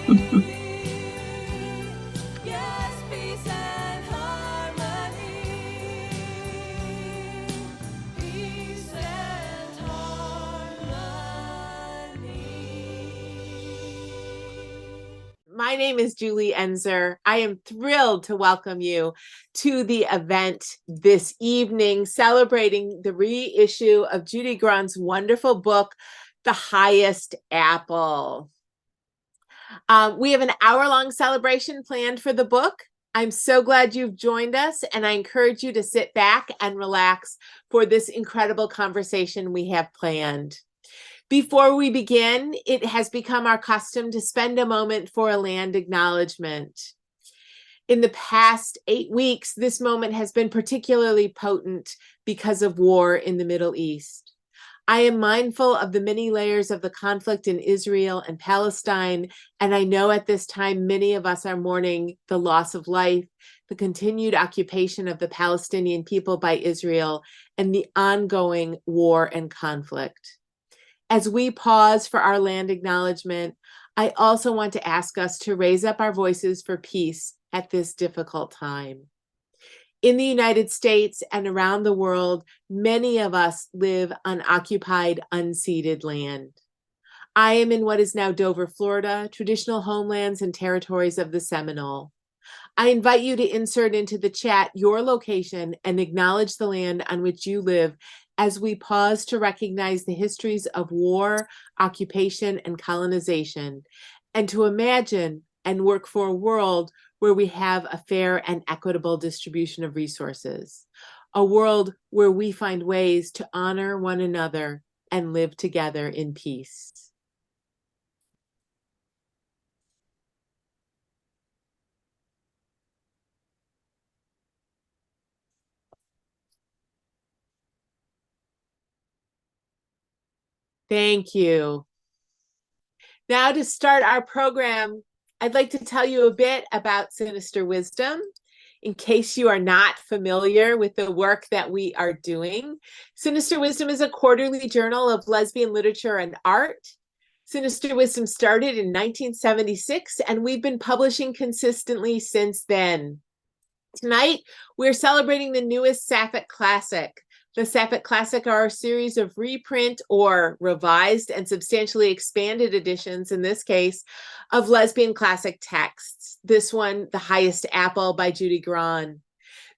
My name is Julie Enzer. I am thrilled to welcome you to the event this evening, celebrating the reissue of Judy Grahn's wonderful book, The Highest Apple. We have an hour-long celebration planned for the book. I'm so glad you've joined us, and I encourage you to sit back and relax for this incredible conversation we have planned. Before we begin, it has become our custom to spend a moment for a land acknowledgement. In the past 8 weeks, this moment has been particularly potent because of war in the Middle East. I am mindful of the many layers of the conflict in Israel and Palestine, and I know at this time many of us are mourning the loss of life, the continued occupation of the Palestinian people by Israel, and the ongoing war and conflict. As we pause for our land acknowledgement, I also want to ask us to raise up our voices for peace at this difficult time. In the United States and around the world, many of us live on occupied, unceded land. I am in what is now Dover, Florida, traditional homelands and territories of the Seminole. I invite you to insert into the chat your location and acknowledge the land on which you live as we pause to recognize the histories of war, occupation, and colonization, and to imagine and work for a world where we have a fair and equitable distribution of resources, a world where we find ways to honor one another and live together in peace. Thank you. Now, to start our program, I'd like to tell you a bit about Sinister Wisdom. In case you are not familiar with the work that we are doing, Sinister Wisdom is a quarterly journal of lesbian literature and art. Sinister Wisdom started in 1976, and we've been publishing consistently since then. Tonight, we're celebrating the newest Sapphic classic. The Sapphic Classic are a series of reprint or revised and substantially expanded editions, in this case, of lesbian classic texts. This one, The Highest Apple by Judy Grahn.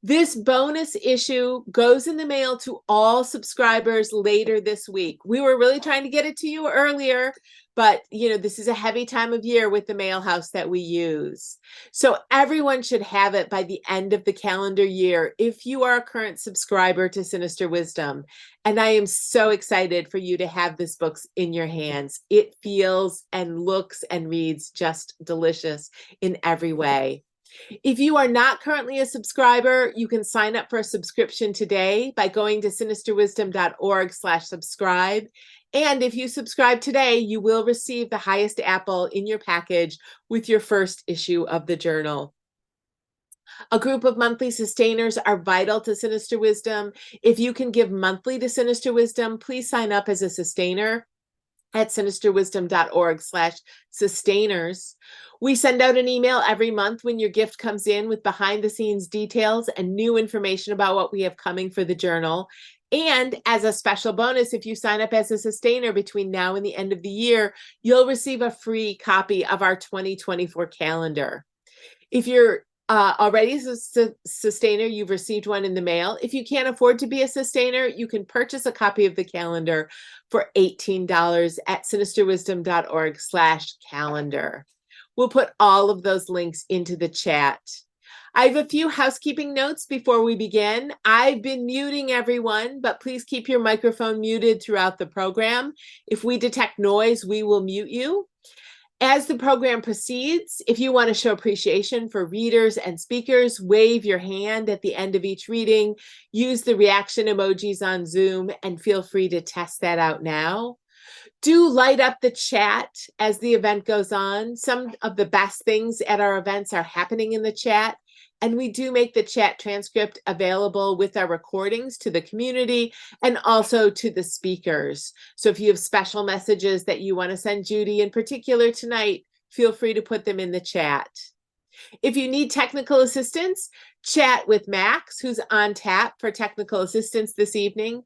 This bonus issue goes in the mail to all subscribers later this week. We were really trying to get it to you earlier, but this is a heavy time of year with the mail house that we use. So everyone should have it by the end of the calendar year if you are a current subscriber to Sinister Wisdom. And I am so excited for you to have this book in your hands. It feels and looks and reads just delicious in every way. If you are not currently a subscriber, you can sign up for a subscription today by going to sinisterwisdom.org/subscribe. And if you subscribe today, you will receive The Highest Apple in your package with your first issue of the journal. A group of monthly sustainers are vital to Sinister Wisdom. If you can give monthly to Sinister Wisdom, please sign up as a sustainer at sinisterwisdom.org/sustainers. We send out an email every month when your gift comes in with behind-the-scenes details and new information about what we have coming for the journal. And as a special bonus, if you sign up as a sustainer between now and the end of the year, you'll receive a free copy of our 2024 calendar. If you're already a sustainer, you've received one in the mail. If you can't afford to be a sustainer, you can purchase a copy of the calendar for $18 at sinisterwisdom.org/calendar. We'll put all of those links into the chat. I have a few housekeeping notes before we begin. I've been muting everyone, but please keep your microphone muted throughout the program. If we detect noise, we will mute you. As the program proceeds, if you want to show appreciation for readers and speakers, wave your hand at the end of each reading, use the reaction emojis on Zoom, and feel free to test that out now. Do light up the chat as the event goes on. Some of the best things at our events are happening in the chat. And we do make the chat transcript available with our recordings to the community and also to the speakers. So if you have special messages that you want to send Judy in particular tonight, feel free to put them in the chat. If you need technical assistance, chat with Max, who's on tap for technical assistance this evening.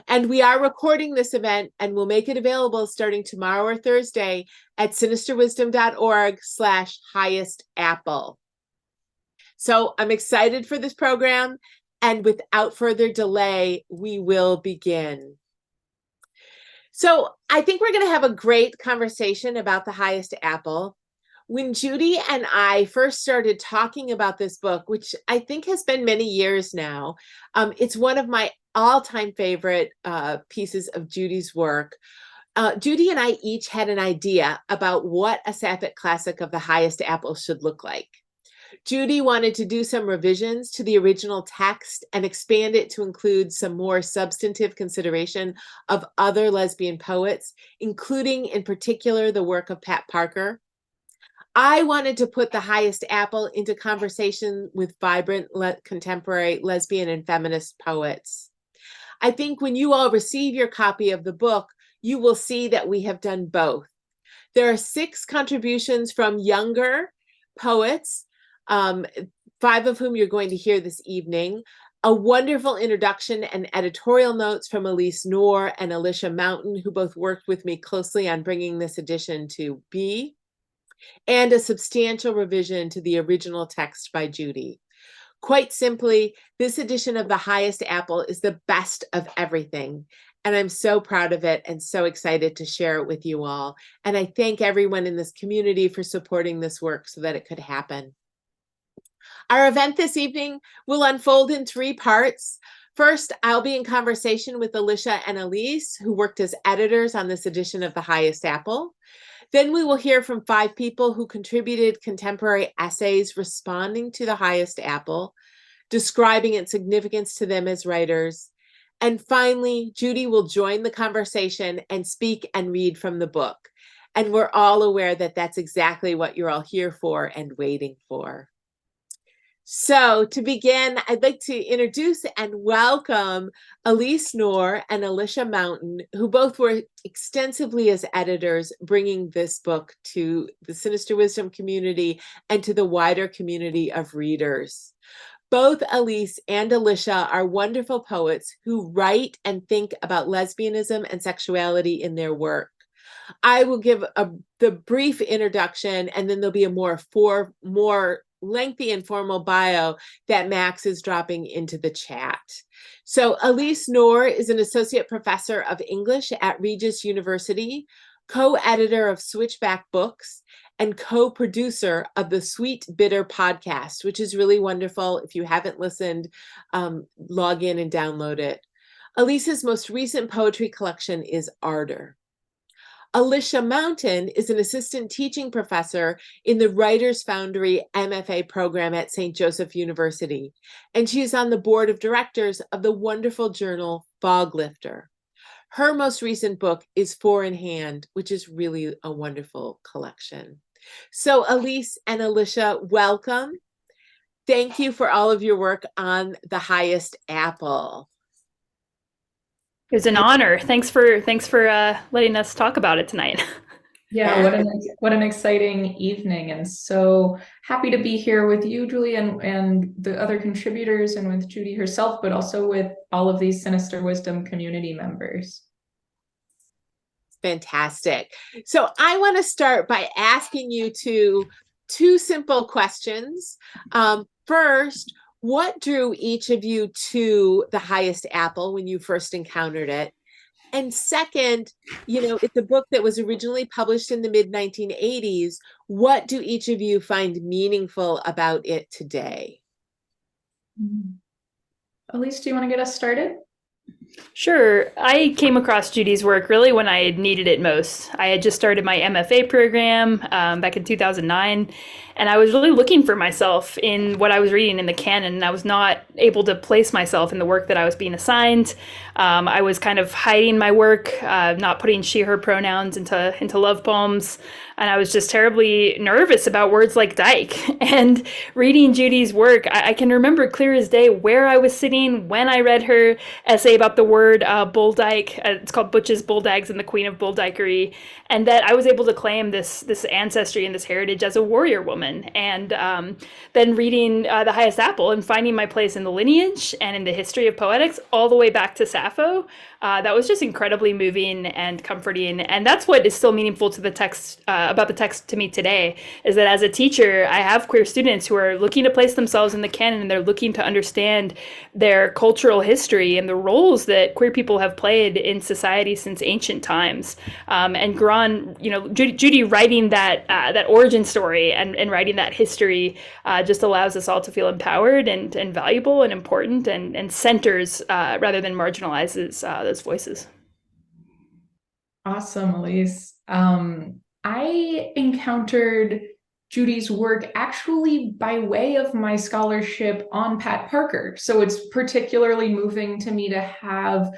And we are recording this event and we'll make it available starting tomorrow or Thursday at sinisterwisdom.org/highestapple. So I'm excited for this program, and without further delay, we will begin. So I think we're going to have a great conversation about the highest apple. When Judy and I first started talking about this book, which I think has been many years now, it's one of my all-time favorite pieces of Judy's work. Judy and I each had an idea about what a Sapphic classic of the highest apple should look like. Judy wanted to do some revisions to the original text and expand it to include some more substantive consideration of other lesbian poets, including in particular the work of Pat Parker. I wanted to put the highest apple into conversation with vibrant contemporary lesbian and feminist poets. I think when you all receive your copy of the book, you will see that we have done both. There are 6 contributions from younger poets, 5 of whom you're going to hear this evening, a wonderful introduction and editorial notes from Alyse Knorr and Alicia Mountain, who both worked with me closely on bringing this edition to be, and a substantial revision to the original text by Judy. Quite simply, this edition of The Highest Apple is the best of everything, and I'm so proud of it and so excited to share it with you all. And I thank everyone in this community for supporting this work so that it could happen. Our event this evening will unfold in 3 parts. First, I'll be in conversation with Alicia and Alyse, who worked as editors on this edition of The Highest Apple. Then we will hear from 5 people who contributed contemporary essays responding to The Highest Apple, describing its significance to them as writers. And finally, Judy will join the conversation and speak and read from the book. And we're all aware that that's exactly what you're all here for and waiting for. So to begin, I'd like to introduce and welcome Alyse Knorr and Alicia Mountain, who both worked extensively as editors, bringing this book to the Sinister Wisdom community and to the wider community of readers. Both Alyse and Alicia are wonderful poets who write and think about lesbianism and sexuality in their work. I will give the brief introduction, and then there'll be a more lengthy and formal bio that Max is dropping into the chat. So Alyse Knorr is an associate professor of English at Regis University, co-editor of Switchback Books, and co-producer of the Sweet Bitter podcast, which is really wonderful. If you haven't listened, log in and download it. Alyse's most recent poetry collection is Ardor. Alicia Mountain is an assistant teaching professor in the Writers Foundry MFA program at St. Joseph University, and she is on the board of directors of the wonderful journal Foglifter. Her most recent book is 4 in Hand, which is really a wonderful collection. So Alyse and Alicia, welcome. Thank you for all of your work on The Highest Apple. It was an honor. Thanks for letting us talk about it tonight. Yeah, what an exciting evening, and so happy to be here with you, Julie, and the other contributors, and with Judy herself, but also with all of these Sinister Wisdom community members. Fantastic. So I want to start by asking you 2 simple questions. First, what drew each of you to The Highest Apple when you first encountered it? And second, it's a book that was originally published in the mid-1980s. What do each of you find meaningful about it today? Alyse, do you want to get us started? Sure. I came across Judy's work really when I needed it most. I had just started my MFA program back in 2009, and I was really looking for myself in what I was reading in the canon, and I was not able to place myself in the work that I was being assigned. I was kind of hiding my work, not putting she, her pronouns into love poems, and I was just terribly nervous about words like dyke. And reading Judy's work, I can remember clear as day where I was sitting when I read her essay about the the word bulldyke. It's called Butch's Bulldags and the Queen of Bulldikery, and that I was able to claim this ancestry and this heritage as a warrior woman. And then reading The Highest Apple and finding my place in the lineage and in the history of poetics all the way back to Sappho. That was just incredibly moving and comforting. And that's what is still meaningful to the text, about the text to me today, is that as a teacher, I have queer students who are looking to place themselves in the canon, and they're looking to understand their cultural history and the roles that queer people have played in society since ancient times. And Grahn, Judy writing that origin story and writing that history just allows us all to feel empowered and valuable and important, and centers rather than marginalizes those voices. Awesome, Alyse. I encountered Judy's work actually by way of my scholarship on Pat Parker. So it's particularly moving to me to have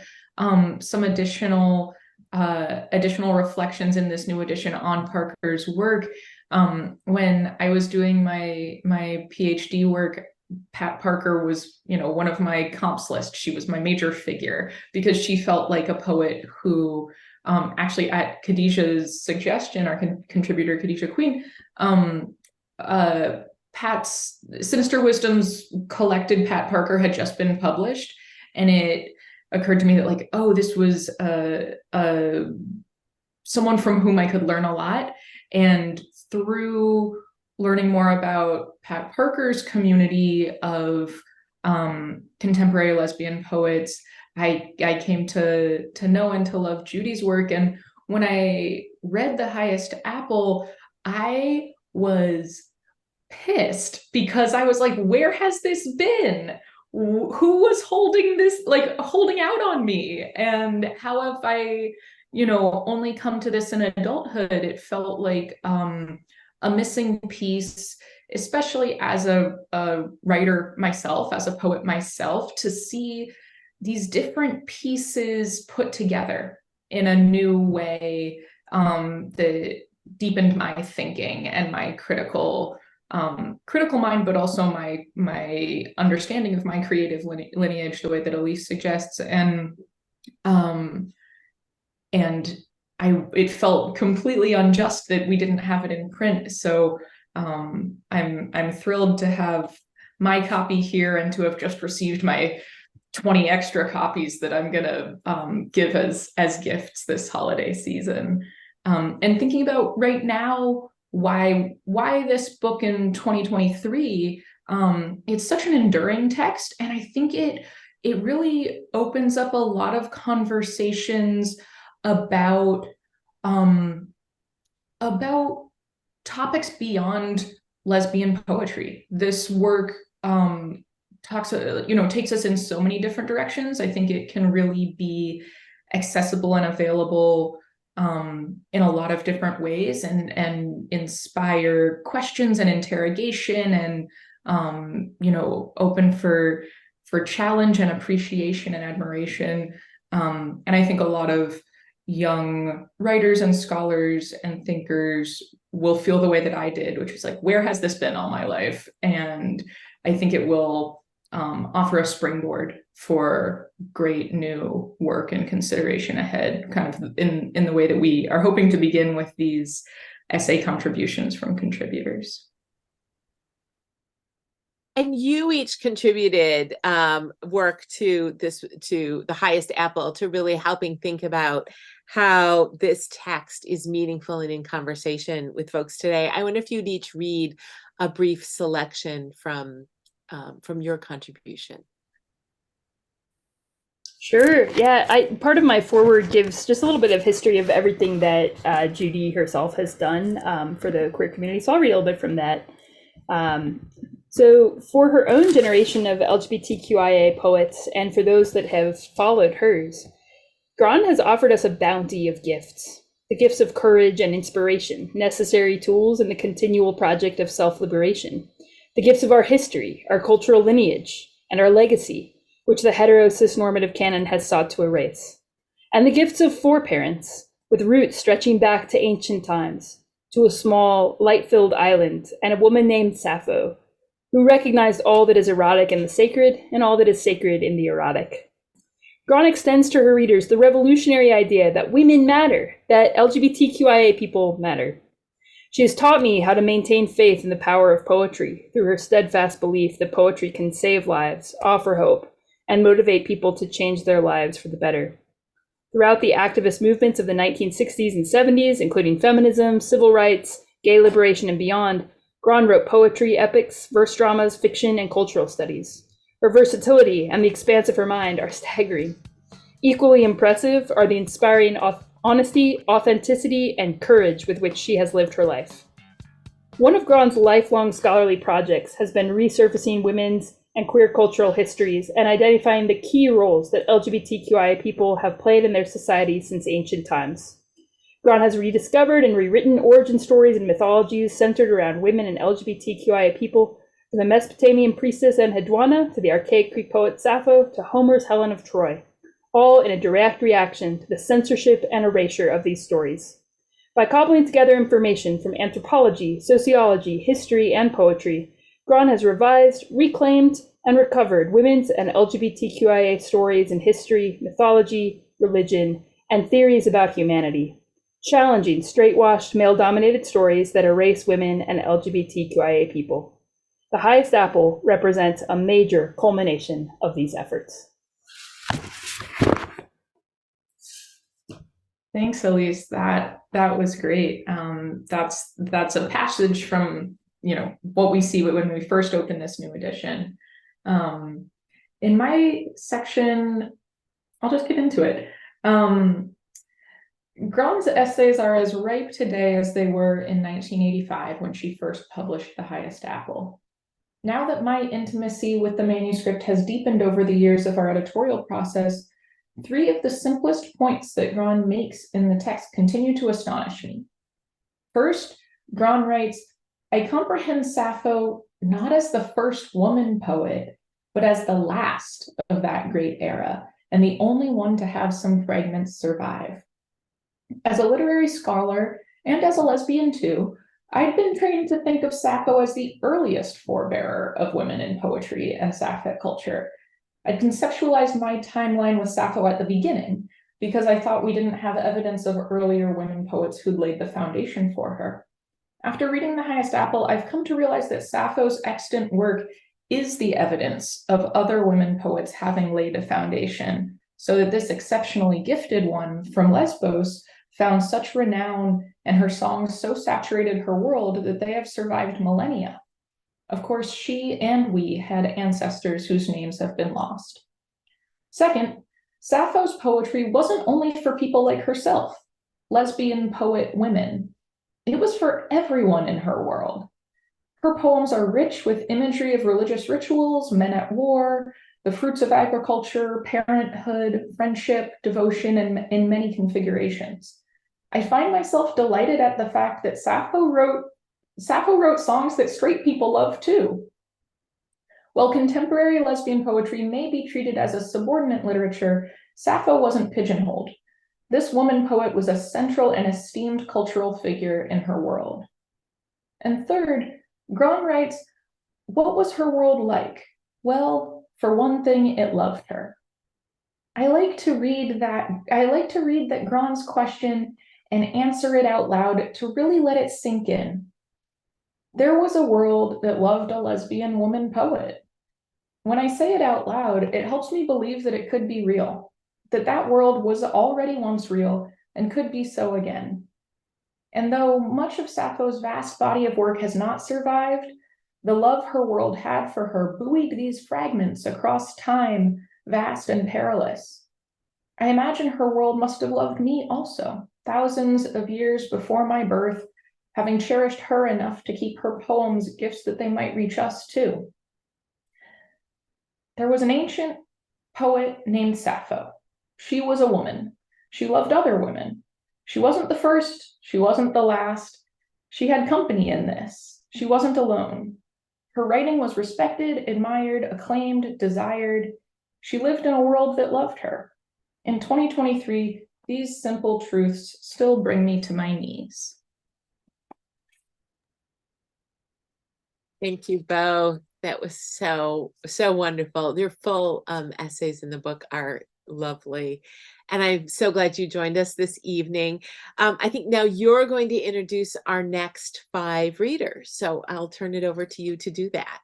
some additional reflections in this new edition on Parker's work. When I was doing my PhD work, Pat Parker was, one of my comps list. She was my major figure because she felt like a poet who, actually at Khadijah's suggestion, our contributor Khadijah Queen, Pat's Sinister Wisdoms collected Pat Parker had just been published, and it occurred to me that this was someone from whom I could learn a lot. And through learning more about Pat Parker's community of contemporary lesbian poets, I came to know and to love Judy's work. And when I read The Highest Apple, I was pissed because I was like, where has this been? Who was holding out on me? And how have I, only come to this in adulthood? It felt like a missing piece, especially as a writer myself, as a poet myself, to see these different pieces put together in a new way that deepened my thinking and my critical mind, but also my understanding of my creative lineage, the way that Alyse suggests. And it felt completely unjust that we didn't have it in print. So I'm thrilled to have my copy here and to have just received my 20 extra copies that I'm gonna give as gifts this holiday season. And thinking about right now why this book in 2023, it's such an enduring text, and I think it really opens up a lot of conversations about topics beyond lesbian poetry. This work takes us in so many different directions. I think it can really be accessible and available in a lot of different ways, and inspire questions and interrogation, and open for challenge and appreciation and admiration. And I think a lot of young writers and scholars and thinkers will feel the way that I did, which is like, where has this been all my life? And I think it will offer a springboard for great new work and consideration ahead, kind of in the way that we are hoping to begin with these essay contributions from contributors. And you each contributed work to The Highest Apple, to really helping think about how this text is meaningful and in conversation with folks today. I wonder if you'd each read a brief selection from your contribution. Sure. Yeah. Part of my foreword gives just a little bit of history of everything that Judy herself has done for the queer community. So I'll read a little bit from that. So for her own generation of LGBTQIA poets, and for those that have followed hers, Grahn has offered us a bounty of gifts, the gifts of courage and inspiration, necessary tools in the continual project of self-liberation, the gifts of our history, our cultural lineage, and our legacy, which the hetero-cis-normative canon has sought to erase, and the gifts of foreparents, with roots stretching back to ancient times, to a small, light-filled island and a woman named Sappho, who recognized all that is erotic in the sacred and all that is sacred in the erotic. Grahn extends to her readers the revolutionary idea that women matter, that LGBTQIA people matter. She has taught me how to maintain faith in the power of poetry through her steadfast belief that poetry can save lives, offer hope, and motivate people to change their lives for the better. Throughout the activist movements of the 1960s and 70s, including feminism, civil rights, gay liberation, and beyond, Grahn wrote poetry, epics, verse dramas, fiction, and cultural studies. Her versatility and the expanse of her mind are staggering. Equally impressive are the inspiring honesty, authenticity, and courage with which she has lived her life. One of Grahn's lifelong scholarly projects has been resurfacing women's and queer cultural histories and identifying the key roles that LGBTQIA people have played in their societies since ancient times. Grahn has rediscovered and rewritten origin stories and mythologies centered around women and LGBTQIA people, from the Mesopotamian priestess Enheduanna to the archaic Greek poet Sappho to Homer's Helen of Troy, all in a direct reaction to the censorship and erasure of these stories. By cobbling together information from anthropology, sociology, history, and poetry, Grahn has revised, reclaimed, and recovered women's and LGBTQIA stories in history, mythology, religion, and theories about humanity, challenging straight-washed, male-dominated stories that erase women and LGBTQIA people. The Highest Apple represents a major culmination of these efforts. Thanks, Alyse. That was great. That's a passage from what we see when we first open this new edition. In my section, I'll just get into it. Grahn's essays are as ripe today as they were in 1985 when she first published The Highest Apple. Now that my intimacy with the manuscript has deepened over the years of our editorial process, 3 of the simplest points that Grahn makes in the text continue to astonish me. First, Grahn writes, "I comprehend Sappho not as the first woman poet, but as the last of that great era, and the only one to have some fragments survive." As a literary scholar, and as a lesbian too, I'd been trained to think of Sappho as the earliest forebearer of women in poetry and Sapphic culture. I'd conceptualized my timeline with Sappho at the beginning, because I thought we didn't have evidence of earlier women poets who'd laid the foundation for her. After reading The Highest Apple, I've come to realize that Sappho's extant work is the evidence of other women poets having laid a foundation, so that this exceptionally gifted one from Lesbos found such renown and her songs so saturated her world that they have survived millennia. Of course, she and we had ancestors whose names have been lost. Second, Sappho's poetry wasn't only for people like herself, lesbian poet women. It was for everyone in her world. Her poems are rich with imagery of religious rituals, men at war, the fruits of agriculture, parenthood, friendship, devotion, and in many configurations. I find myself delighted at the fact that Sappho wrote songs that straight people love too. While contemporary lesbian poetry may be treated as a subordinate literature, Sappho wasn't pigeonholed. This woman poet was a central and esteemed cultural figure in her world. And third, Grahn writes, what was her world like? Well, for one thing, it loved her. I like to read that Grahn's question and answer it out loud to really let it sink in. There was a world that loved a lesbian woman poet. When I say it out loud, it helps me believe that it could be real, that world was already once real and could be so again. And though much of Sappho's vast body of work has not survived, the love her world had for her buoyed these fragments across time, vast and perilous. I imagine her world must have loved me also, thousands of years before my birth, having cherished her enough to keep her poems gifts that they might reach us too. There was an ancient poet named Sappho. She was a woman. She loved other women. She wasn't the first. She wasn't the last. She had company in this. She wasn't alone. Her writing was respected, admired, acclaimed, desired. She lived in a world that loved her. In 2023, these simple truths still bring me to my knees. Thank you both. That was so wonderful. Your full essays in the book are Lovely. And I'm so glad you joined us this evening. I think now you're going to introduce our next 5 readers. So I'll turn it over to you to do that.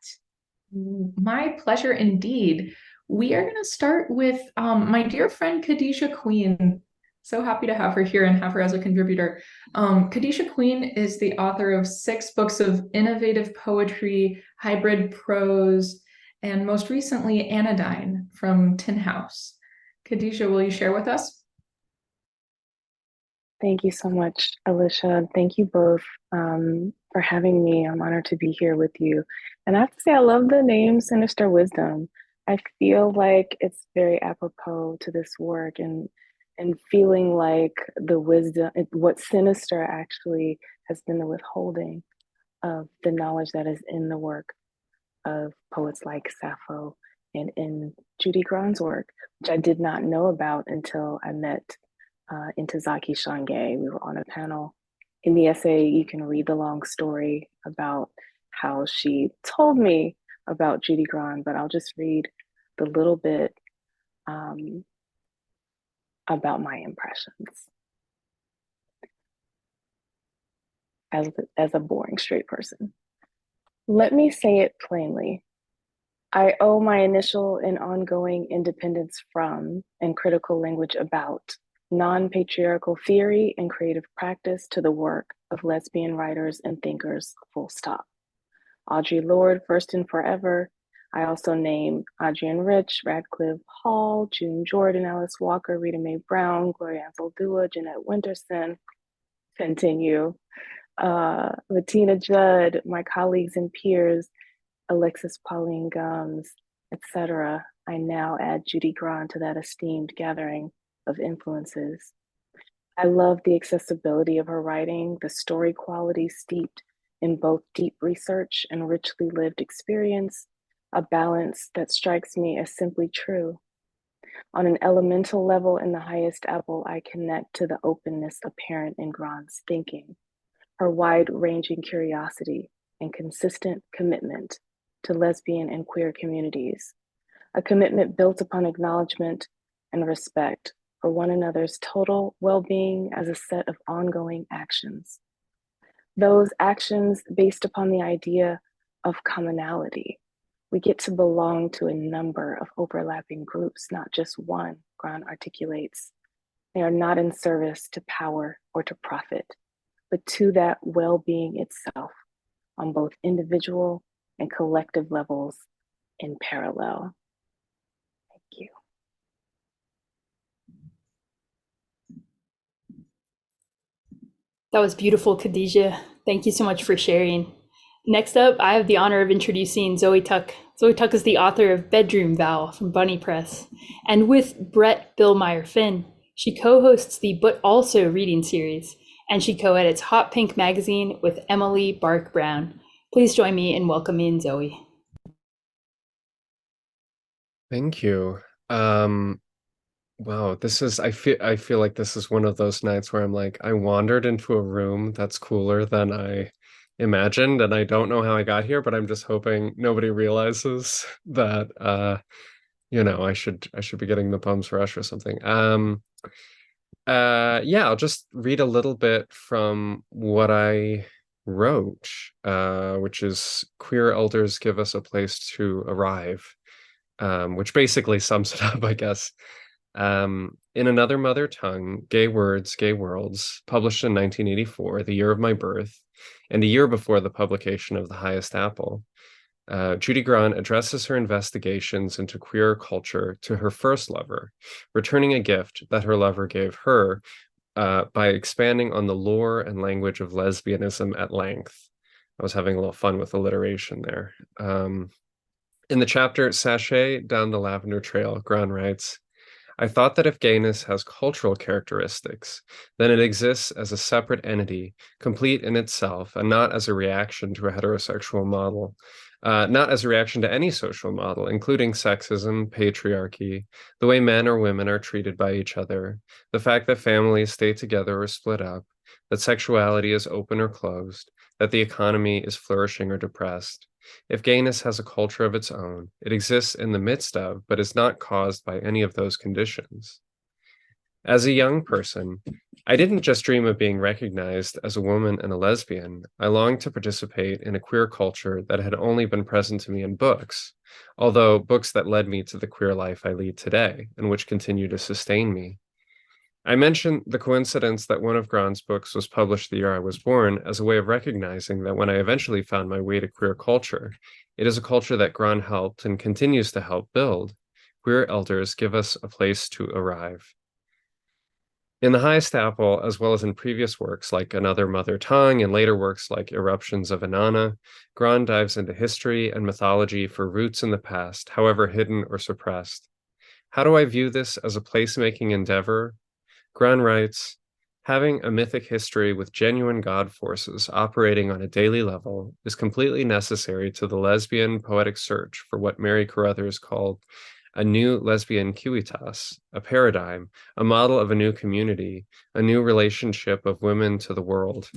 My pleasure indeed. We are going to start with my dear friend Khadijah Queen. So happy to have her here and have her as a contributor. Khadijah Queen is the author of 6 books of innovative poetry, hybrid prose, and most recently Anodyne from Tin House. Khadijah, will you share with us? Thank you so much, Alicia. Thank you both for having me. I'm honored to be here with you. And I have to say, I love the name Sinister Wisdom. I feel like it's very apropos to this work and feeling like the wisdom, what Sinister actually has been the withholding of the knowledge that is in the work of poets like Sappho and in Judy Grahn's work, which I did not know about until I met Intezaki Shange. We were on a panel. In the essay, you can read the long story about how she told me about Judy Grahn, but I'll just read the little bit about my impressions as a boring straight person. Let me say it plainly. I owe my initial and ongoing independence from and critical language about non-patriarchal theory and creative practice to the work of lesbian writers and thinkers, full stop. Audre Lorde, first and forever. I also name Adrienne Rich, Radcliffe Hall, June Jordan, Alice Walker, Rita Mae Brown, Gloria Anzaldúa, Jeanette Winterson. Continue. Latina Judd, my colleagues and peers, Alexis Pauline Gumbs, etc. I now add Judy Grahn to that esteemed gathering of influences. I love the accessibility of her writing, the story quality steeped in both deep research and richly lived experience, a balance that strikes me as simply true. On an elemental level in the highest apple, I connect to the openness apparent in Grahn's thinking, her wide-ranging curiosity and consistent commitment to lesbian and queer communities, a commitment built upon acknowledgement and respect for one another's total well-being as a set of ongoing actions. Those actions based upon the idea of commonality. We get to belong to a number of overlapping groups, not just one, Grahn articulates. They are not in service to power or to profit, but to that well-being itself on both individual and collective levels in parallel. Thank you. That was beautiful, Khadijah. Thank you so much for sharing. Next up, I have the honor of introducing Zoe Tuck. Zoe Tuck is the author of Bedroom Vow from Bunny Press. And with Brett Billmeyer Finn, she co-hosts the But Also reading series, and she co-edits Hot Pink magazine with Emily Bark Brown. Please join me in welcoming Zoe. Thank you. Wow, I feel like this is one of those nights where I'm like, I wandered into a room that's cooler than I imagined, and I don't know how I got here, but I'm just hoping nobody realizes that I should be getting the bum's rush or something. Yeah, I'll just read a little bit from what I wrote, which is Queer Elders Give Us a Place to Arrive, which basically sums it up, I guess. In Another Mother Tongue, Gay Words, Gay Worlds, published in 1984, the year of my birth, and a year before the publication of The Highest Apple, Judy Grahn addresses her investigations into queer culture to her first lover, returning a gift that her lover gave her by expanding on the lore and language of lesbianism at length. I was having a little fun with alliteration there. In the chapter Sashay Down the Lavender Trail, Grahn writes, I thought that if gayness has cultural characteristics, then it exists as a separate entity, complete in itself, and not as a reaction to a heterosexual model, not as a reaction to any social model, including sexism, patriarchy, the way men or women are treated by each other, the fact that families stay together or split up, that sexuality is open or closed, that the economy is flourishing or depressed. If gayness has a culture of its own, it exists in the midst of, but is not caused by any of those conditions. As a young person, I didn't just dream of being recognized as a woman and a lesbian. I longed to participate in a queer culture that had only been present to me in books, although books that led me to the queer life I lead today and which continue to sustain me. I mentioned the coincidence that one of Grahn's books was published the year I was born as a way of recognizing that when I eventually found my way to queer culture, it is a culture that Grahn helped and continues to help build. Queer elders give us a place to arrive. In The Highest Apple, as well as in previous works like Another Mother Tongue and later works like Eruptions of Inanna, Grahn dives into history and mythology for roots in the past, however hidden or suppressed. How do I view this as a placemaking endeavor? Grahn writes, having a mythic history with genuine god forces operating on a daily level is completely necessary to the lesbian poetic search for what Mary Carruthers called a new lesbian civitas, a paradigm, a model of a new community, a new relationship of women to the world.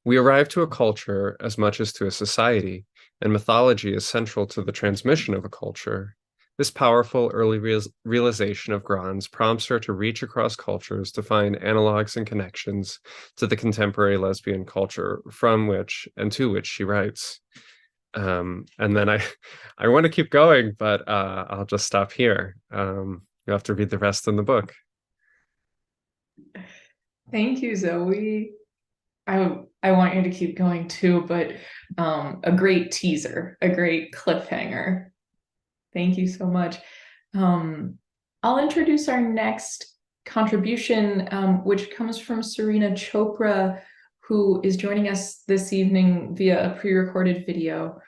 We arrive to a culture as much as to a society, and mythology is central to the transmission of a culture. This powerful early realization of Grahn's prompts her to reach across cultures to find analogs and connections to the contemporary lesbian culture from which and to which she writes. And then I want to keep going, but I'll just stop here. You have to read the rest in the book. Thank you, Zoe. I want you to keep going too, but a great teaser, a great cliffhanger. Thank you so much. I'll introduce our next contribution, which comes from Serena Chopra, who is joining us this evening via a pre-recorded video.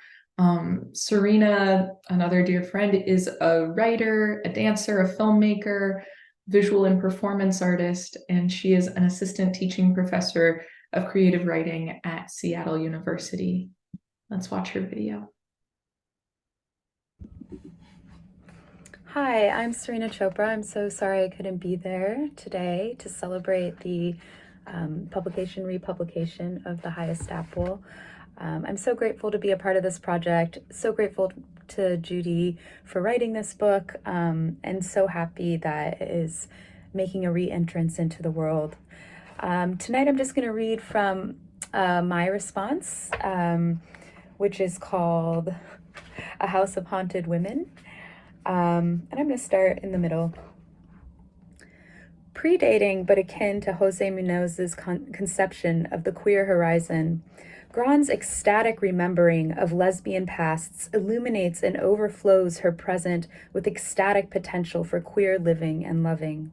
Serena, another dear friend, is a writer, a dancer, a filmmaker, visual and performance artist, and she is an assistant teaching professor of creative writing at Seattle University. Let's watch her video. Hi, I'm Serena Chopra. I'm so sorry I couldn't be there today to celebrate the republication of The Highest Apple. I'm so grateful to be a part of this project, so grateful to Judy for writing this book, and so happy that it is making a re-entrance into the world. Tonight I'm just going to read from my response, which is called A House of Haunted Women. And I'm going to start in the middle. Predating but akin to Jose Munoz's conception of the queer horizon, Grahn's ecstatic remembering of lesbian pasts illuminates and overflows her present with ecstatic potential for queer living and loving.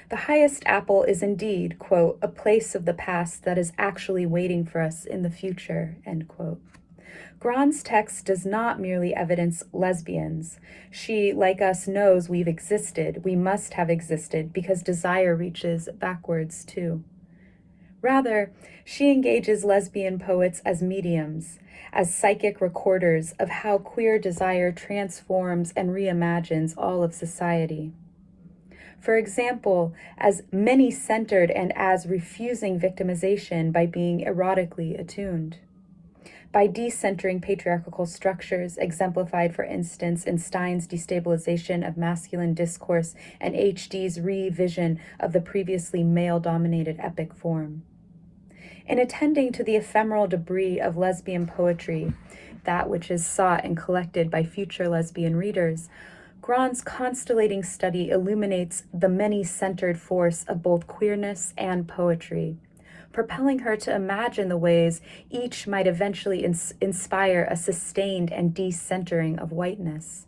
The Highest Apple is indeed, quote, a place of the past that is actually waiting for us in the future, end quote. Grahn's text does not merely evidence lesbians. She, like us, knows we've existed, we must have existed, because desire reaches backwards too. Rather, she engages lesbian poets as mediums, as psychic recorders of how queer desire transforms and reimagines all of society. For example, as many-centered and as refusing victimization by being erotically attuned. By decentering patriarchal structures, exemplified, for instance, in Stein's destabilization of masculine discourse and H.D.'s revision of the previously male-dominated epic form. In attending to the ephemeral debris of lesbian poetry, that which is sought and collected by future lesbian readers, Grahn's constellating study illuminates the many-centered force of both queerness and poetry, propelling her to imagine the ways each might eventually inspire a sustained and decentering of whiteness.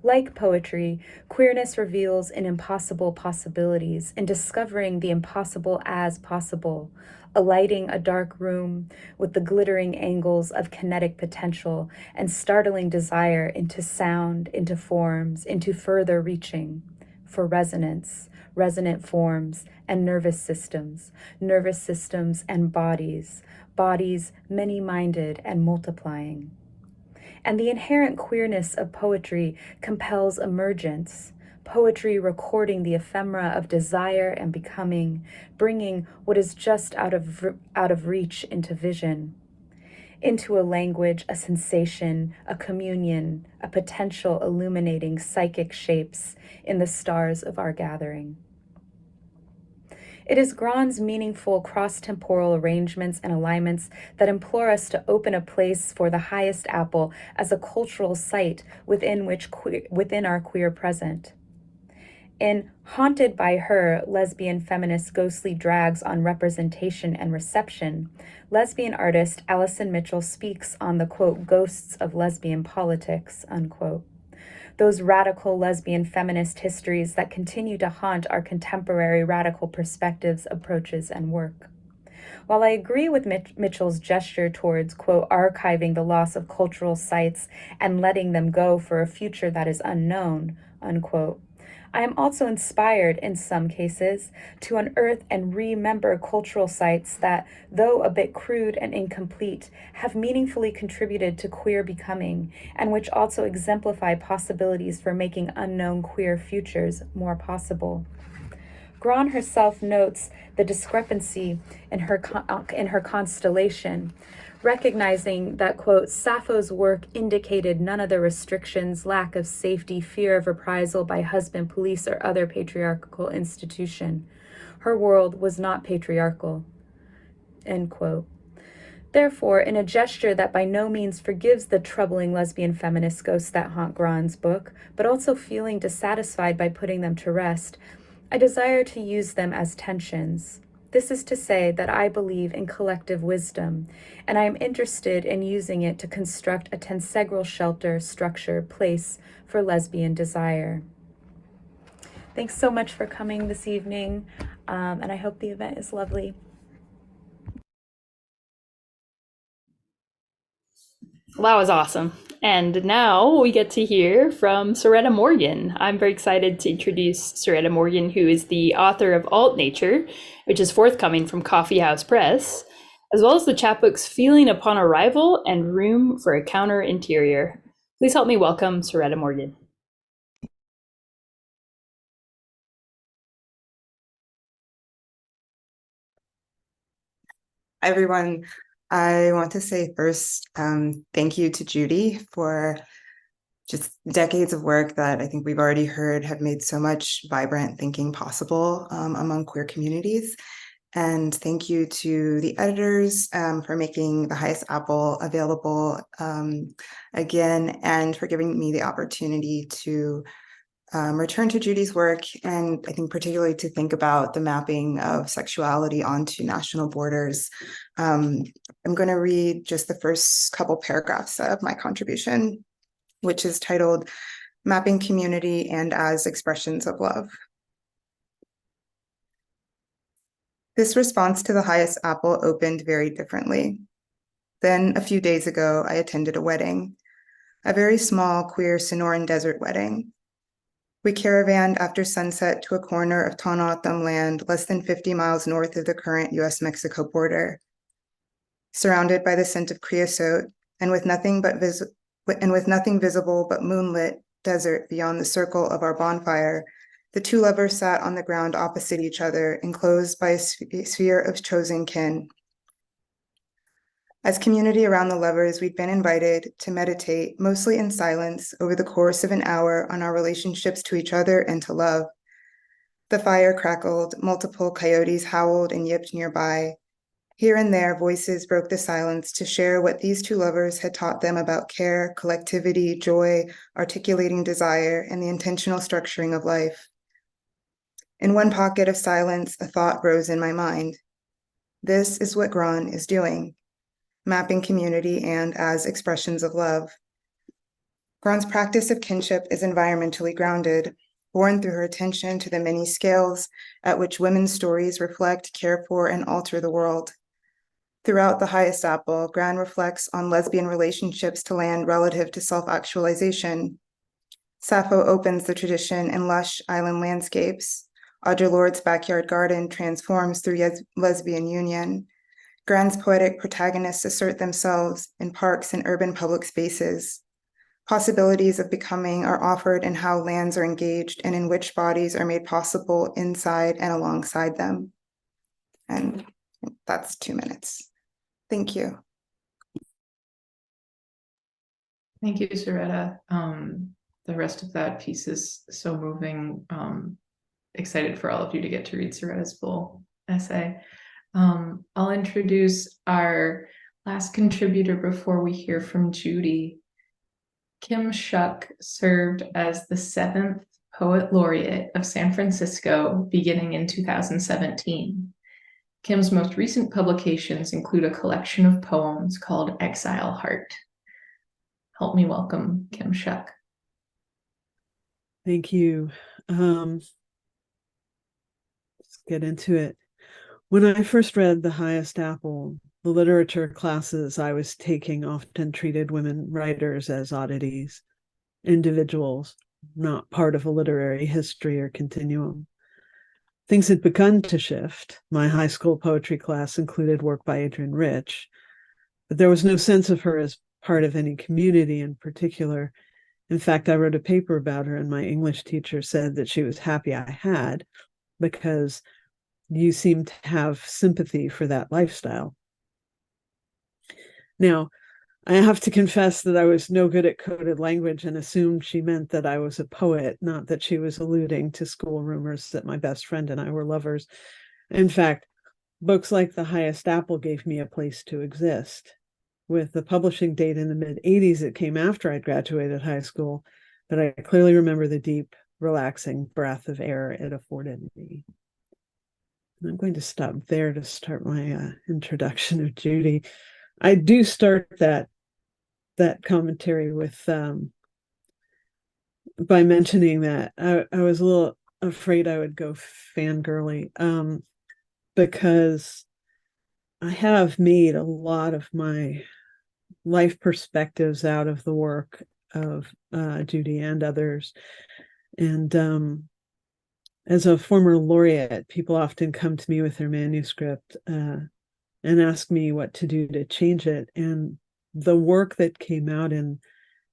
Like poetry, queerness reveals an impossible possibilities in discovering the impossible as possible, alighting a dark room with the glittering angles of kinetic potential and startling desire into sound, into forms, into further reaching, for resonance, resonant forms, and nervous systems and bodies many-minded and multiplying. And the inherent queerness of poetry compels emergence, poetry recording the ephemera of desire and becoming, bringing what is just out of reach into vision. into a language, a sensation, a communion, a potential illuminating psychic shapes in the stars of our gathering. It is Grahn's meaningful cross-temporal arrangements and alignments that implore us to open a place for the highest apple as a cultural site within our queer present. In Haunted by Her, lesbian feminist ghostly drags on representation and reception, lesbian artist Alison Mitchell speaks on the, quote, ghosts of lesbian politics, unquote. Those radical lesbian feminist histories that continue to haunt our contemporary radical perspectives, approaches, and work. While I agree with Mitchell's gesture towards, quote, archiving the loss of cultural sites and letting them go for a future that is unknown, unquote, I am also inspired, in some cases, to unearth and remember cultural sites that, though a bit crude and incomplete, have meaningfully contributed to queer becoming, and which also exemplify possibilities for making unknown queer futures more possible. Grahn herself notes the discrepancy in her constellation, recognizing that, quote, Sappho's work indicated none of the restrictions, lack of safety, fear of reprisal by husband, police, or other patriarchal institution. Her world was not patriarchal, end quote. Therefore, in a gesture that by no means forgives the troubling lesbian feminist ghosts that haunt Grahn's book, but also feeling dissatisfied by putting them to rest, I desire to use them as tensions. This is to say that I believe in collective wisdom, and I am interested in using it to construct a tensegral shelter, structure, place for lesbian desire. Thanks so much for coming this evening, and I hope the event is lovely. Well, that was awesome. And now we get to hear from Soretta Morgan. I'm very excited to introduce Soretta Morgan, who is the author of Alt Nature, which is forthcoming from Coffee House Press, as well as the chapbooks Feeling Upon Arrival and Room for a Counter Interior. Please help me welcome Soretta Morgan. Hi, everyone. I want to say first, thank you to Judy for just decades of work that I think we've already heard have made so much vibrant thinking possible among queer communities. And thank you to the editors for making The Highest Apple available again, and for giving me the opportunity to return to Judy's work, and I think particularly to think about the mapping of sexuality onto national borders. I'm going to read just the first couple paragraphs of my contribution, which is titled Mapping Community and as Expressions of Love. This response to The Highest Apple opened very differently. Then, a few days ago, I attended a wedding, a very small queer Sonoran desert wedding. We caravanned after sunset to a corner of Tonaotham land less than 50 miles north of the current US-Mexico border. Surrounded by the scent of creosote and with nothing visible but moonlit desert beyond the circle of our bonfire, the two lovers sat on the ground opposite each other, enclosed by a sphere of chosen kin. As community around the lovers, we'd been invited to meditate, mostly in silence, over the course of an hour on our relationships to each other and to love. The fire crackled, multiple coyotes howled and yipped nearby. Here and there, voices broke the silence to share what these two lovers had taught them about care, collectivity, joy, articulating desire, and the intentional structuring of life. In one pocket of silence, a thought rose in my mind. This is what Grahn is doing. Mapping community and as expressions of love. Grahn's practice of kinship is environmentally grounded, born through her attention to the many scales at which women's stories reflect, care for, and alter the world. Throughout The Highest Apple, Grahn reflects on lesbian relationships to land relative to self-actualization. Sappho opens the tradition in lush island landscapes. Audre Lorde's backyard garden transforms through lesbian union. Grahn's poetic protagonists assert themselves in parks and urban public spaces. Possibilities of becoming are offered in how lands are engaged and in which bodies are made possible inside and alongside them. And that's 2 minutes. Thank you. Thank you, Soretta. The rest of that piece is so moving. Excited for all of you to get to read Soretta's full essay. I'll introduce our last contributor before we hear from Judy. Kim Shuck served as the 7th Poet Laureate of San Francisco beginning in 2017. Kim's most recent publications include a collection of poems called Exile Heart. Help me welcome Kim Shuck. Thank you. Let's get into it. When I first read The Highest Apple, the literature classes I was taking often treated women writers as oddities, individuals, not part of a literary history or continuum. Things had begun to shift. My high school poetry class included work by Adrienne Rich, but there was no sense of her as part of any community in particular. In fact, I wrote a paper about her, and my English teacher said that she was happy I had, because you seem to have sympathy for that lifestyle. Now, I have to confess that I was no good at coded language and assumed she meant that I was a poet, not that she was alluding to school rumors that my best friend and I were lovers. In fact, books like The Highest Apple gave me a place to exist. With the publishing date in the mid-'80s, it came after I'd graduated high school, but I clearly remember the deep, relaxing breath of air it afforded me. And I'm going to stop there to start my introduction of Judy. I do start that commentary with by mentioning that I was a little afraid I would go fangirly, because I have made a lot of my life perspectives out of the work of Judy and others. And as a former laureate, people often come to me with their manuscript and ask me what to do to change it. And the work that came out in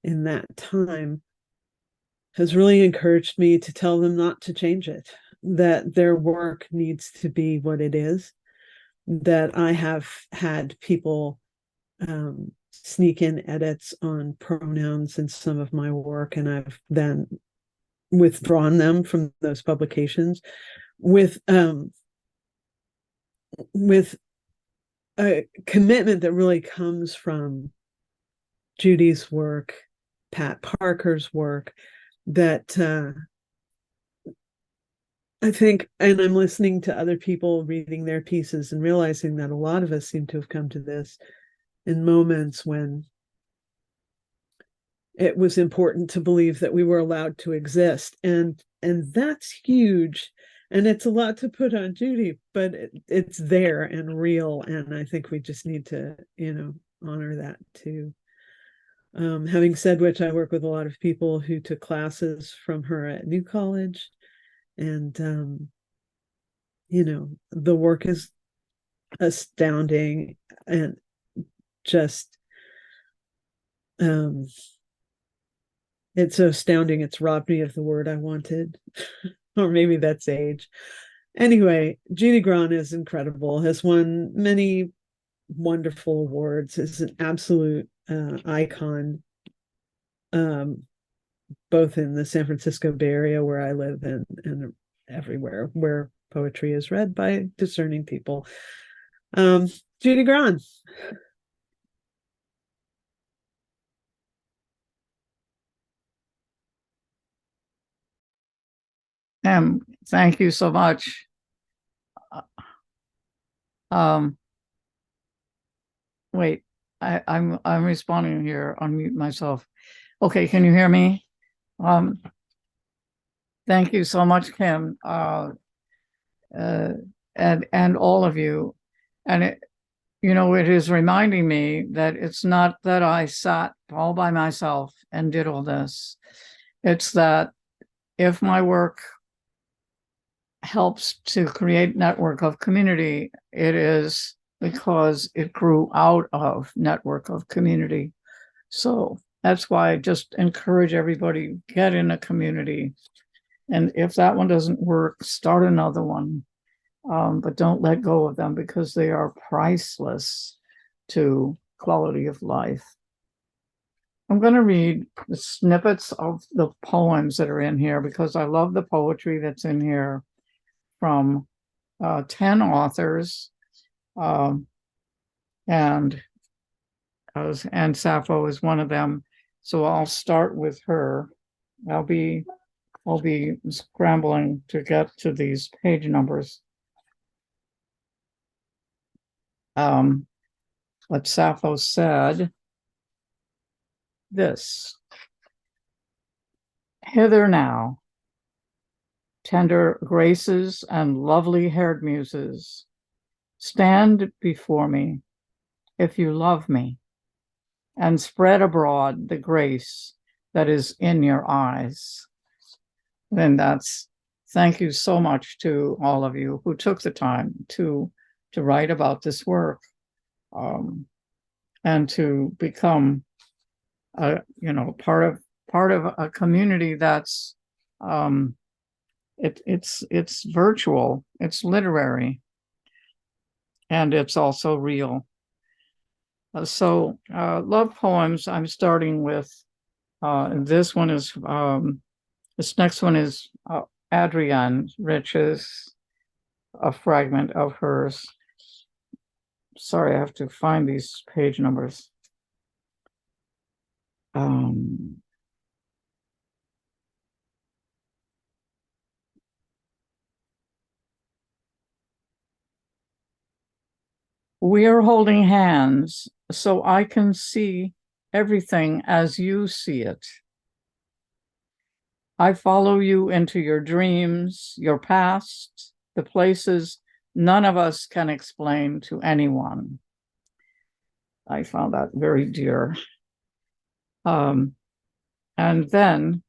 that time has really encouraged me to tell them not to change it, that their work needs to be what it is, that I have had people sneak in edits on pronouns in some of my work, and I've then withdrawn them from those publications with a commitment that really comes from Judy's work, Pat Parker's work, that I think, and I'm listening to other people reading their pieces and realizing that a lot of us seem to have come to this in moments when it was important to believe that we were allowed to exist. And that's huge. And it's a lot to put on Judy, but it's there and real. And I think we just need to, honor that too. Having said which, I work with a lot of people who took classes from her at New College. And, the work is astounding and just, it's so astounding it's robbed me of the word I wanted. Or maybe that's age. Anyway, Judy Grahn is incredible, has won many wonderful awards, is an absolute icon, both in the San Francisco Bay Area where I live and everywhere where poetry is read by discerning people. Judy Grahn. Thank you so much. Wait, I'm responding here. Unmute myself. Okay, can you hear me? Thank you so much, Kim, and all of you. And it is reminding me that it's not that I sat all by myself and did all this. It's that if my work helps to create network of community, it is because it grew out of network of community. So that's why I just encourage everybody, get in a community. And if that one doesn't work, start another one. But don't let go of them, because they are priceless to quality of life. I'm going to read the snippets of the poems that are in here because I love the poetry that's in here from 10 authors. And Sappho is one of them. So I'll start with her. I'll be scrambling to get to these page numbers. But Sappho said this: "Hither now, tender graces and lovely haired muses, stand before me if you love me, and spread abroad the grace that is in your eyes." And that's, thank you so much to all of you who took the time to write about this work, and to become part of a community that's it's virtual, it's literary, and it's also real. So love poems, I'm starting with this one is this next one is Adrienne Rich's, a fragment of hers. Sorry, I have to find these page numbers. We are holding hands so I can see everything as you see it. I follow you into your dreams, your past, the places none of us can explain to anyone. I found that very dear. And then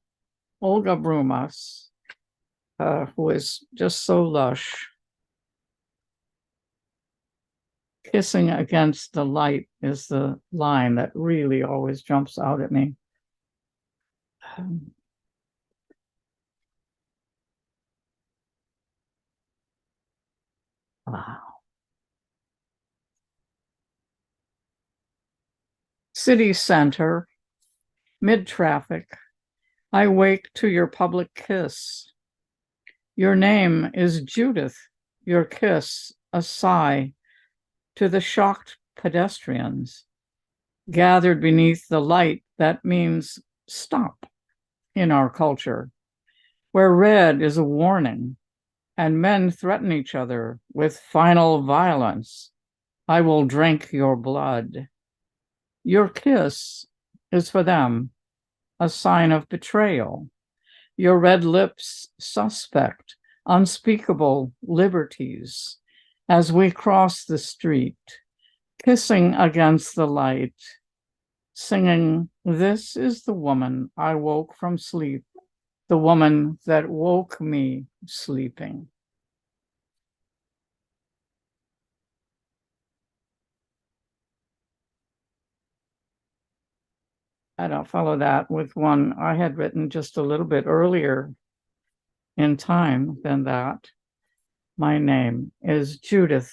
Olga Brumas, who is just so lush. Kissing against the light is the line that really always jumps out at me. Wow. City center, mid-traffic, I wake to your public kiss. Your name is Judith, your kiss a sigh to the shocked pedestrians gathered beneath the light that means stop in our culture, where red is a warning and men threaten each other with final violence. I will drink your blood. Your kiss is for them a sign of betrayal. Your red lips suspect unspeakable liberties as we cross the street, kissing against the light, singing, "This is the woman I woke from sleep, the woman that woke me sleeping." And I'll follow that with one I had written just a little bit earlier in time than that. My name is Judith,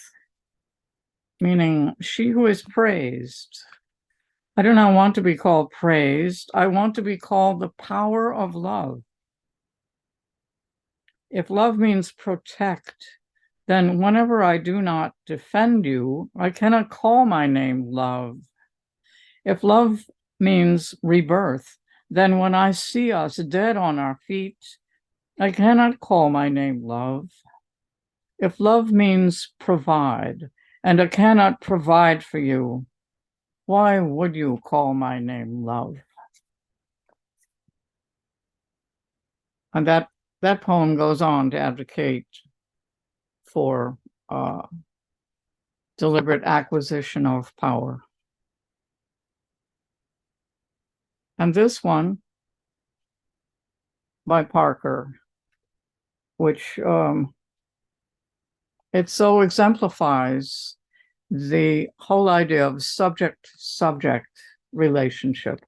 meaning she who is praised. I do not want to be called praised. I want to be called the power of love. If love means protect, then whenever I do not defend you, I cannot call my name love. If love means rebirth, then when I see us dead on our feet, I cannot call my name love. If love means provide, and I cannot provide for you, why would you call my name love? And that poem goes on to advocate for deliberate acquisition of power. And this one by Parker, which it so exemplifies the whole idea of subject-subject relationship.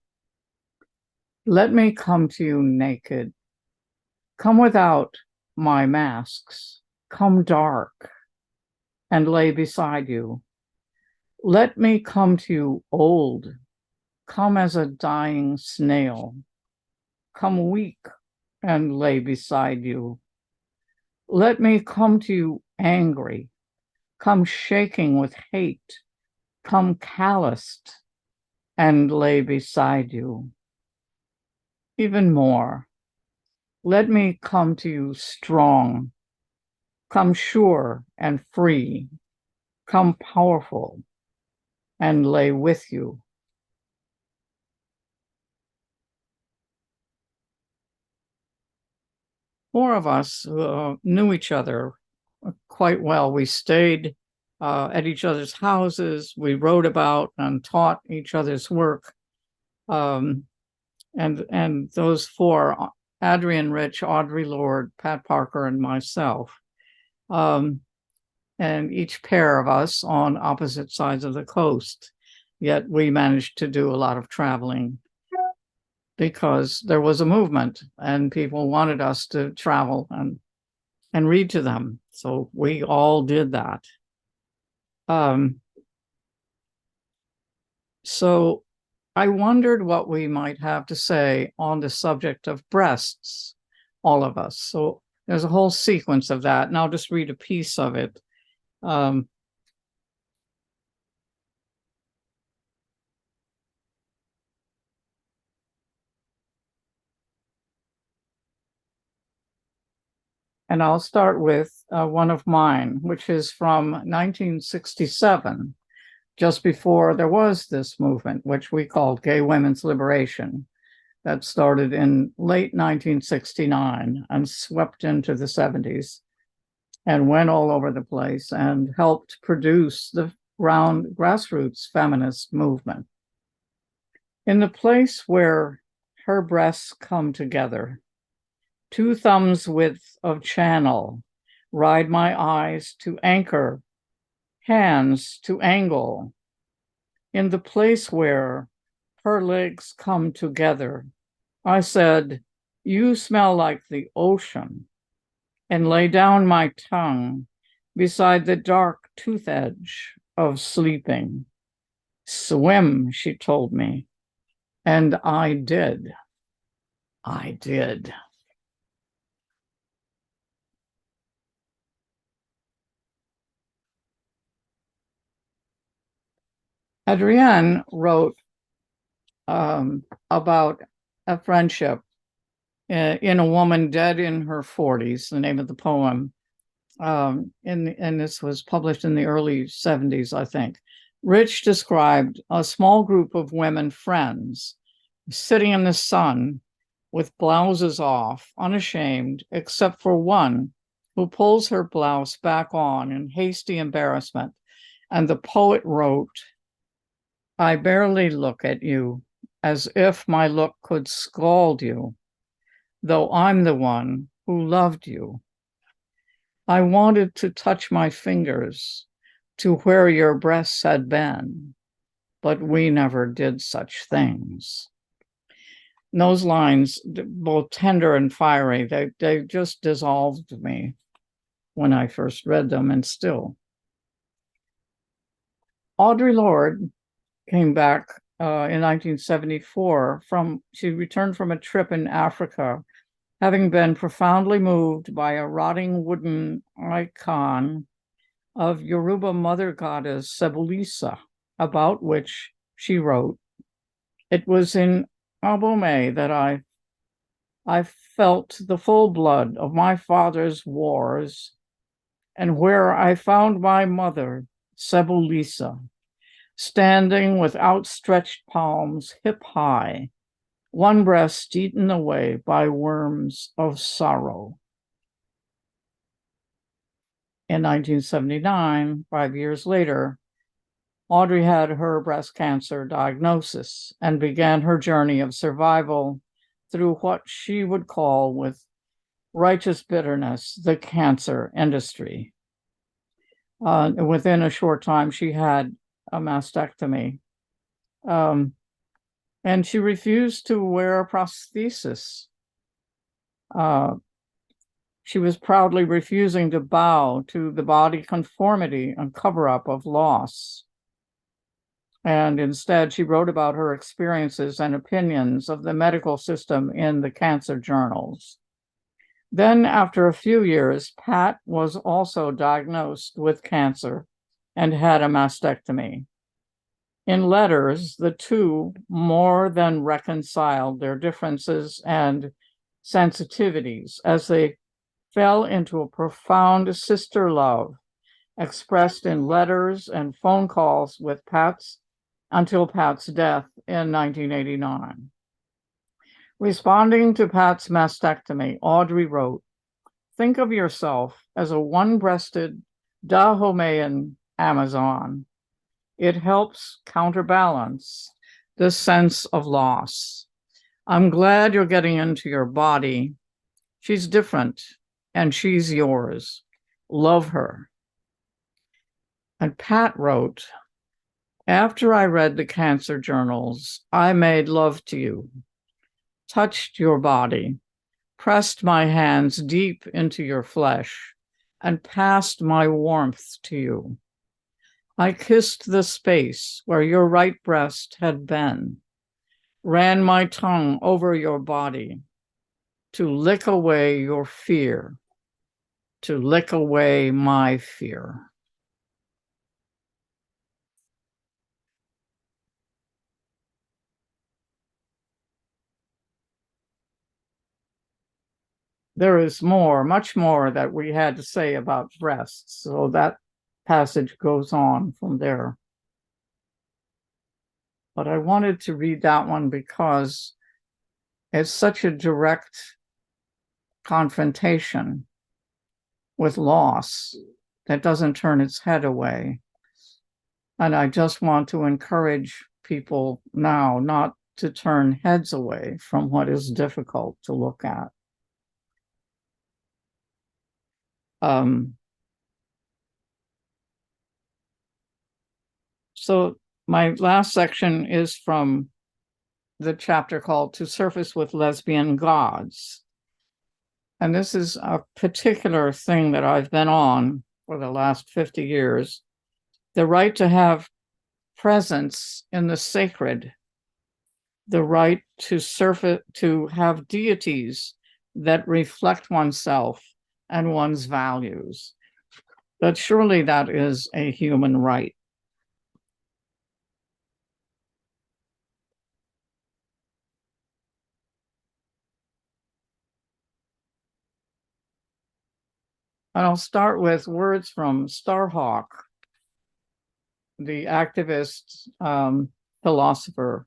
Let me come to you naked. Come without my masks. Come dark and lay beside you. Let me come to you old. come as a dying snail. Come weak and lay beside you. Let me come to you angry. Come shaking with hate. Come calloused and lay beside you. Even more, let me come to you strong. Come sure and free. Come powerful and lay with you. Four of us knew each other quite well. We stayed at each other's houses. We wrote about and taught each other's work. And those four, Adrienne Rich, Audre Lorde, Pat Parker, and myself, and each pair of us on opposite sides of the coast. Yet we managed to do a lot of traveling because there was a movement and people wanted us to travel and read to them. So we all did that. So I wondered what we might have to say on the subject of breasts, all of us. So there's a whole sequence of that, and I'll just read a piece of it. And I'll start with one of mine, which is from 1967, just before there was this movement, which we called Gay Women's Liberation, that started in late 1969 and swept into the 70s and went all over the place and helped produce the grassroots feminist movement. In the place where her breasts come together, 2 thumbs width of channel, ride my eyes to anchor, hands to angle. In the place where her legs come together, I said, you smell like the ocean, and lay down my tongue beside the dark tooth edge of sleeping. Swim, she told me, and I did. I did. Adrienne wrote about a friendship in a woman dead in her 40s, the name of the poem. And this was published in the early 70s, I think. Rich described a small group of women friends sitting in the sun with blouses off, unashamed, except for one who pulls her blouse back on in hasty embarrassment. And the poet wrote, I barely look at you, as if my look could scald you, though I'm the one who loved you. I wanted to touch my fingers to where your breasts had been, but we never did such things. And those lines, both tender and fiery, they just dissolved me when I first read them, and still. Audre Lorde came back in 1974 she returned from a trip in Africa, having been profoundly moved by a rotting wooden icon of Yoruba mother goddess Sebulisa, about which she wrote, it was in Abomey that I felt the full blood of my father's wars, and where I found my mother, Sebulisa, standing with outstretched palms hip high, one breast eaten away by worms of sorrow. In 1979, 5 years later, Audre had her breast cancer diagnosis and began her journey of survival through what she would call, with righteous bitterness, the cancer industry. Within a short time, she had a mastectomy. And she refused to wear a prosthesis. She was proudly refusing to bow to the body conformity and cover-up of loss. And instead, she wrote about her experiences and opinions of the medical system in the cancer journals. Then, after a few years, Pat was also diagnosed with cancer and had a mastectomy. In letters, the two more than reconciled their differences and sensitivities as they fell into a profound sister love, expressed in letters and phone calls with until Pat's death in 1989. Responding to Pat's mastectomy, Audrey wrote, "Think of yourself as a one-breasted Dahomean Amazon. It helps counterbalance the sense of loss. I'm glad you're getting into your body. She's different, and she's yours. Love her." And Pat wrote, "After I read the cancer journals, I made love to you, touched your body, pressed my hands deep into your flesh, and passed my warmth to you. I kissed the space where your right breast had been, ran my tongue over your body to lick away your fear, to lick away my fear." There is more, much more that we had to say about breasts, so that passage goes on from there. But I wanted to read that one because it's such a direct confrontation with loss that doesn't turn its head away. And I just want to encourage people now not to turn heads away from what is difficult to look at. So my last section is from the chapter called "To Surface with Lesbian Gods." And this is a particular thing that I've been on for the last 50 years. The right to have presence in the sacred, the right to have deities that reflect oneself and one's values. But surely that is a human right. And I'll start with words from Starhawk, the activist philosopher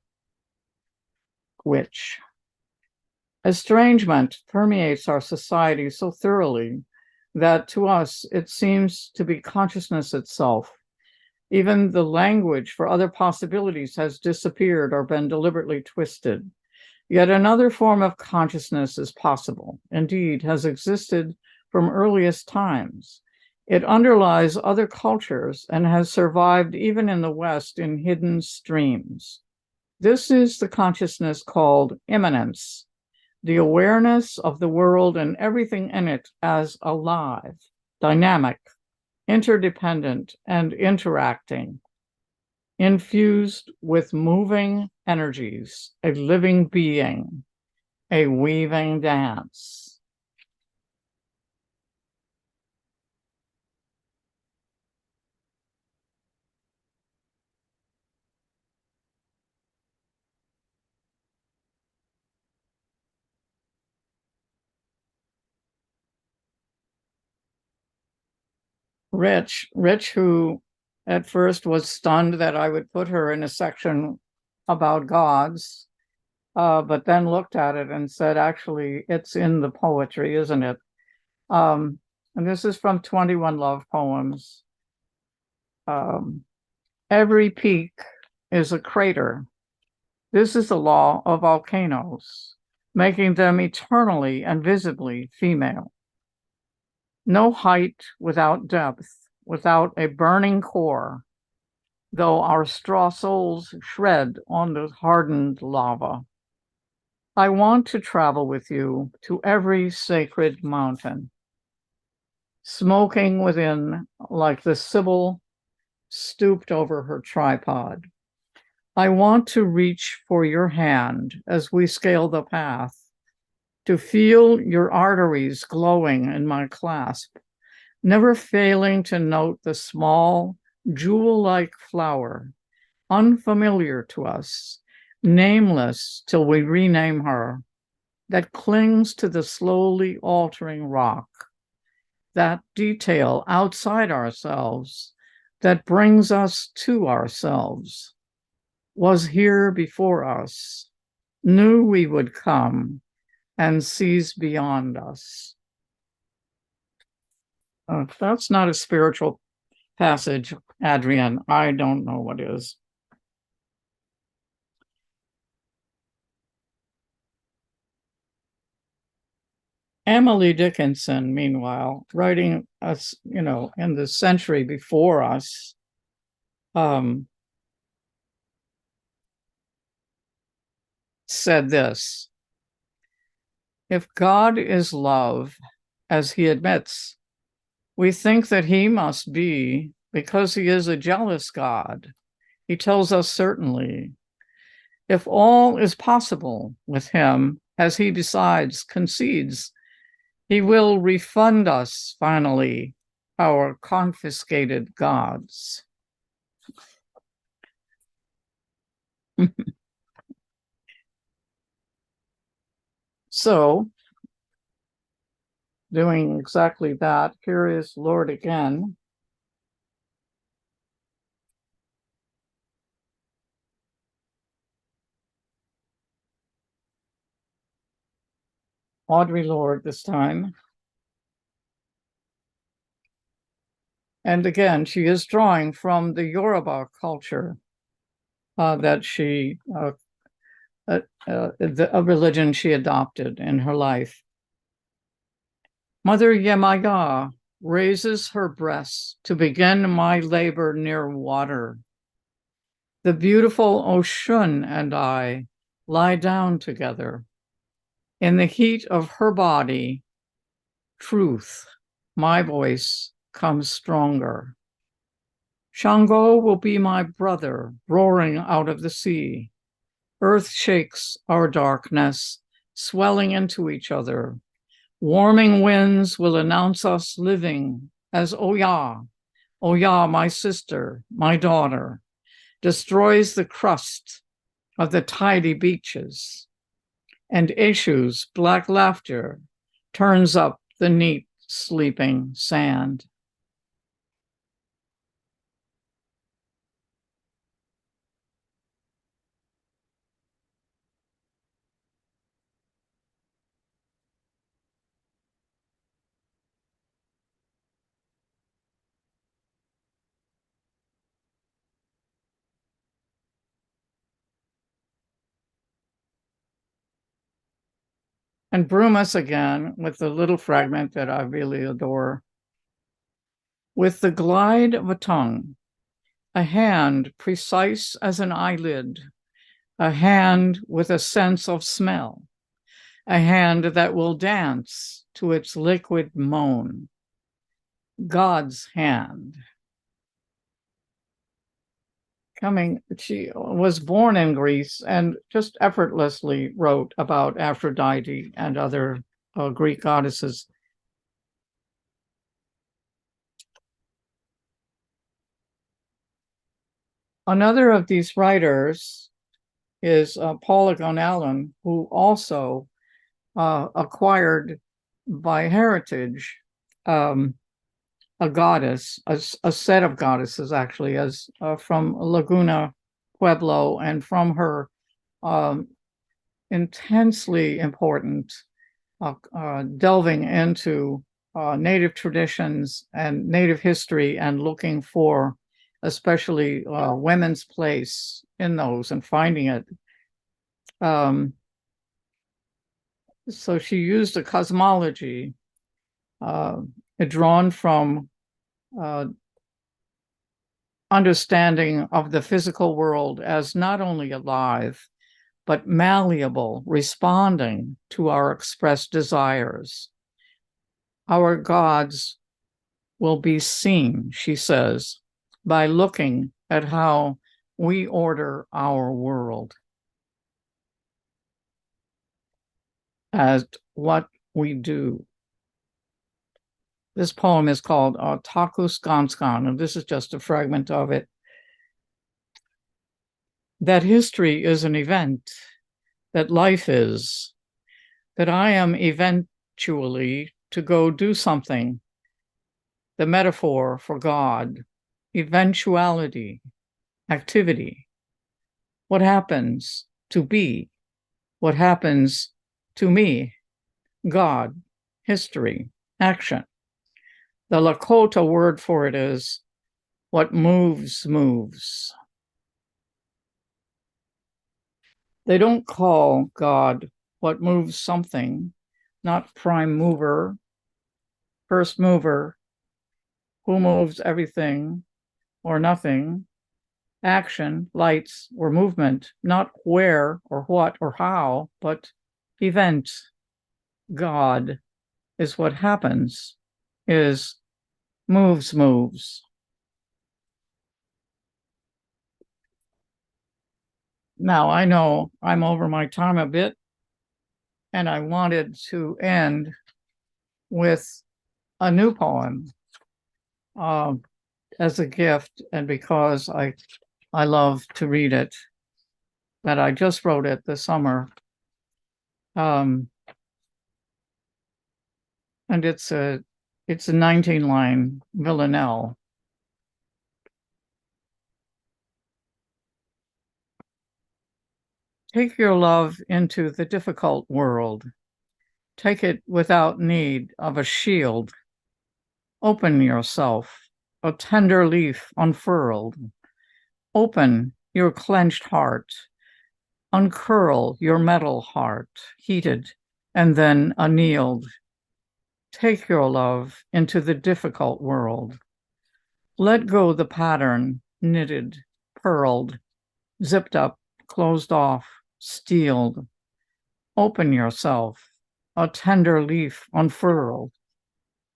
witch. "Estrangement permeates our society so thoroughly that to us it seems to be consciousness itself. Even the language for other possibilities has disappeared or been deliberately twisted. Yet another form of consciousness is possible, indeed, has existed from earliest times. It underlies other cultures and has survived even in the West in hidden streams. This is the consciousness called immanence, the awareness of the world and everything in it as alive, dynamic, interdependent, and interacting, infused with moving energies, a living being, a weaving dance." Rich, who at first was stunned that I would put her in a section about gods, but then looked at it and said, actually, it's in the poetry, isn't it? And this is from 21 Love Poems. "Every peak is a crater. This is the law of volcanoes, making them eternally and visibly female. No height without depth, without a burning core, though our straw souls shred on the hardened lava. I want to travel with you to every sacred mountain, smoking within like the Sibyl stooped over her tripod, I want to reach for your hand as we scale the path, to feel your arteries glowing in my clasp, never failing to note the small, jewel-like flower, unfamiliar to us, nameless till we rename her, that clings to the slowly altering rock, that detail outside ourselves that brings us to ourselves, was here before us, knew we would come, and sees beyond us. If that's not a spiritual passage, Adrienne, I don't know what is. Emily Dickinson, meanwhile, writing us, in the century before us, said this: if God is love, as he admits, we think that he must be, because he is a jealous God. He tells us certainly, if all is possible with him, as he besides concedes, he will refund us finally our confiscated gods. So, doing exactly that, here is Lord again. Audre Lorde this time. And again, she is drawing from the Yoruba culture that she, a religion she adopted in her life. Mother Yemaya raises her breasts to begin my labor near water. The beautiful Oshun and I lie down together. In the heat of her body, truth, my voice, comes stronger. Shango will be my brother, roaring out of the sea. Earth shakes our darkness, swelling into each other. Warming winds will announce us living as Oya, Oya, my sister, my daughter, destroys the crust of the tidy beaches. And Eshu's black laughter turns up the neat sleeping sand. And Brumas again with the little fragment that I really adore. With the glide of a tongue, a hand precise as an eyelid, a hand with a sense of smell, a hand that will dance to its liquid moan. God's hand. She was born in Greece and just effortlessly wrote about Aphrodite and other Greek goddesses. Another of these writers is Paula Gonallen, who also acquired by heritage a goddess, a set of goddesses actually, as from Laguna Pueblo, and from her intensely important delving into Native traditions and Native history, and looking for especially women's place in those and finding it. So she used a cosmology drawn from understanding of the physical world as not only alive, but malleable, responding to our expressed desires. Our gods will be seen, she says, by looking at how We order our world as what we do. This poem is called Takus Ganskan, and this is just a fragment of it. That history is an event, that life is, that I am eventually to go do something. The metaphor for God, eventuality, activity. What happens to be? What happens to me? God, history, action. The Lakota word for it is what moves, moves. They don't call God what moves something, not prime mover, first mover, who moves everything or nothing, action, lights, or movement, not where or what or how, but event. God is what happens, is moves, moves. Now, I know I'm over my time a bit, and I wanted to end with a new poem as a gift, and because I love to read it, that I just wrote it this summer. And it's a 19-line villanelle. Take your love into the difficult world. Take it without need of a shield. Open yourself, a tender leaf unfurled. Open your clenched heart. Uncurl your metal heart, heated and then annealed. Take your love into the difficult world. Let go the pattern, knitted, purled, zipped up, closed off, steeled. Open yourself, a tender leaf unfurled,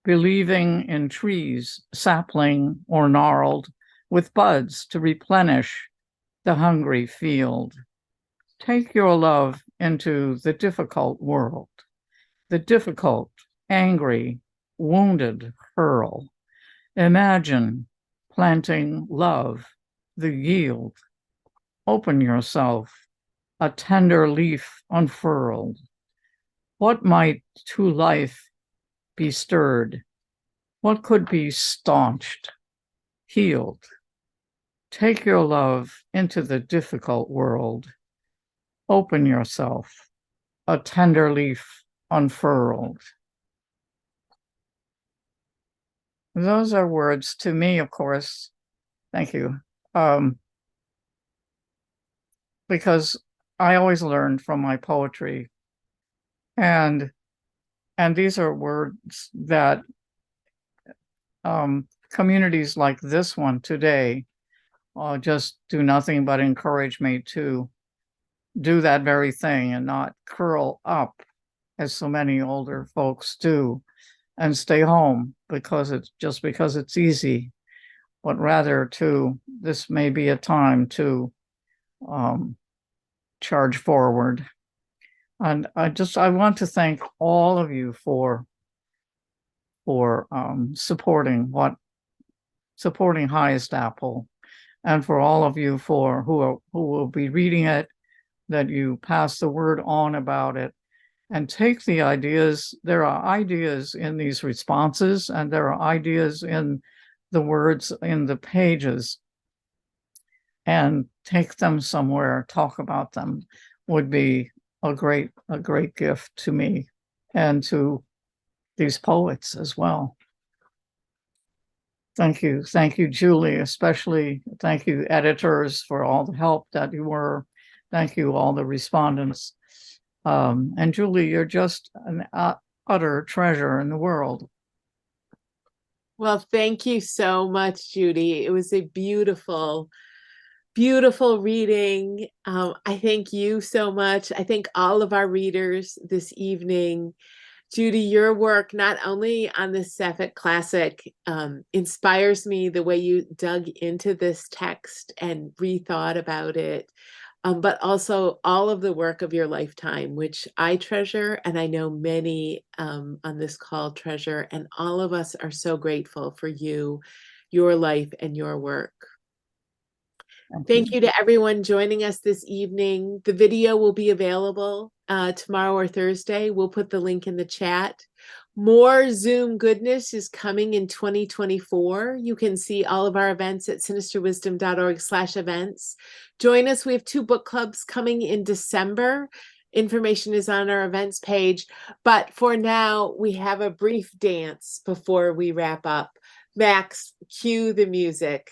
believing in trees, sapling or gnarled, with buds to replenish the hungry field. Take your love into the difficult world, the difficult, angry, wounded hurl. Imagine planting love, the yield. Open yourself, a tender leaf unfurled. What might to life be stirred? What could be staunched, healed? Take your love into the difficult world. Open yourself, a tender leaf unfurled. Those are words to me, of course. Thank you. Because I always learn from my poetry. And these are words that communities like this one today just do nothing but encourage me to do that very thing and not curl up as so many older folks do and stay home because it's easy, but rather this may be a time to charge forward. And I want to thank all of you for supporting Highest Apple, and for all of you who will be reading it, that you pass the word on about it and take the ideas. There are ideas in these responses, and there are ideas in the words in the pages, and take them somewhere, talk about them would be a great gift to me and to these poets as well. Thank you, Julie, especially. Thank you, editors, for all the help that you were. Thank you, all the respondents. And Julie, you're just an utter treasure in the world. Well, thank you so much, Judy. It was a beautiful, beautiful reading. I thank you so much. I thank all of our readers this evening. Judy, your work, not only on the Sapphic classic, inspires me the way you dug into this text and rethought about it, but also all of the work of your lifetime, which I treasure, and I know many on this call treasure, and all of us are so grateful for you, your life, and your work. Thank you to everyone joining us this evening. The video will be available tomorrow or Thursday. We'll put the link in the chat. More Zoom goodness is coming in 2024. You can see all of our events at sinisterwisdom.org/events. Join us. We have 2 book clubs coming in December. Information is on our events page. But for now, we have a brief dance before we wrap up. Max, cue the music.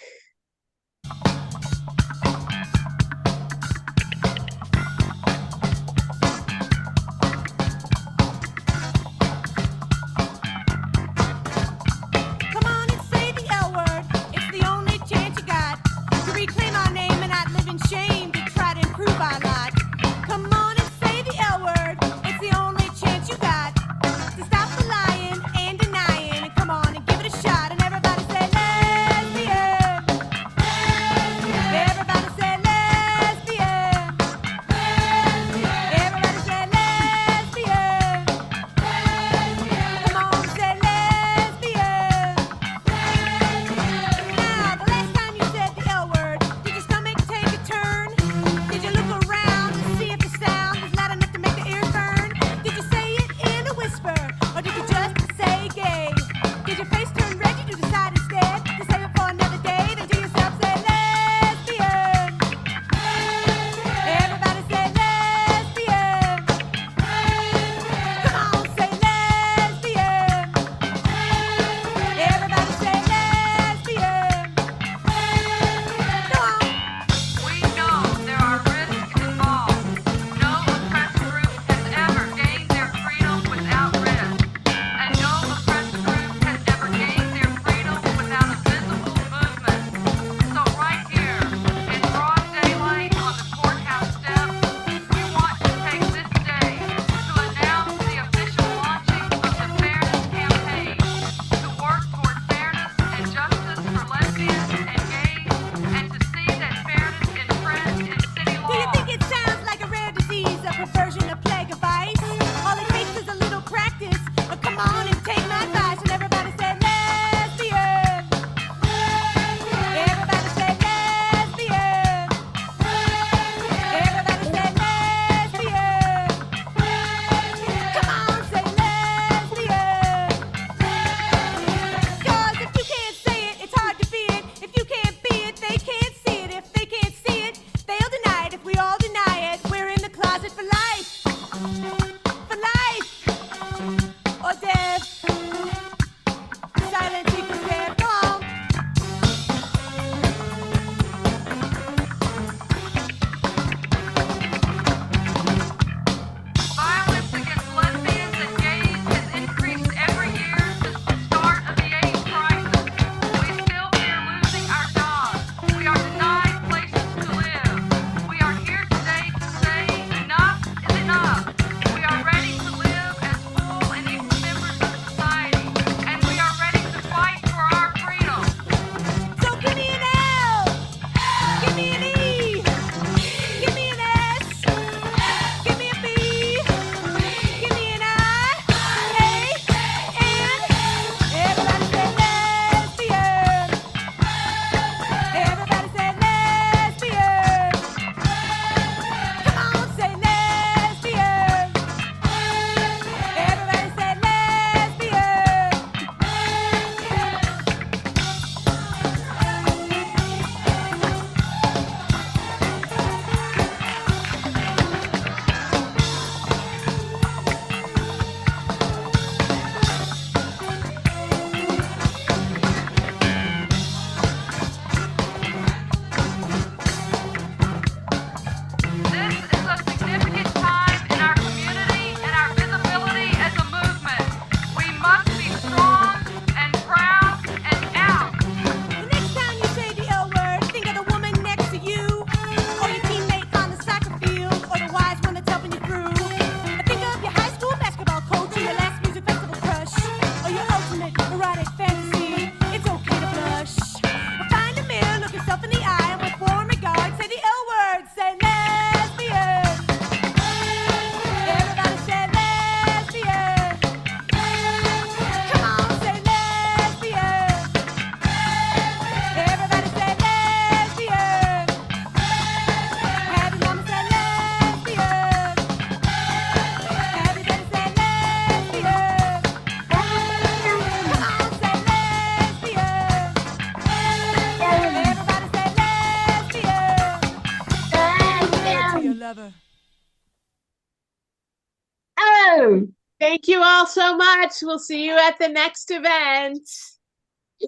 you. Thank you all so much. We'll see you at the next event.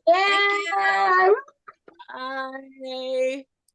Yeah. Bye.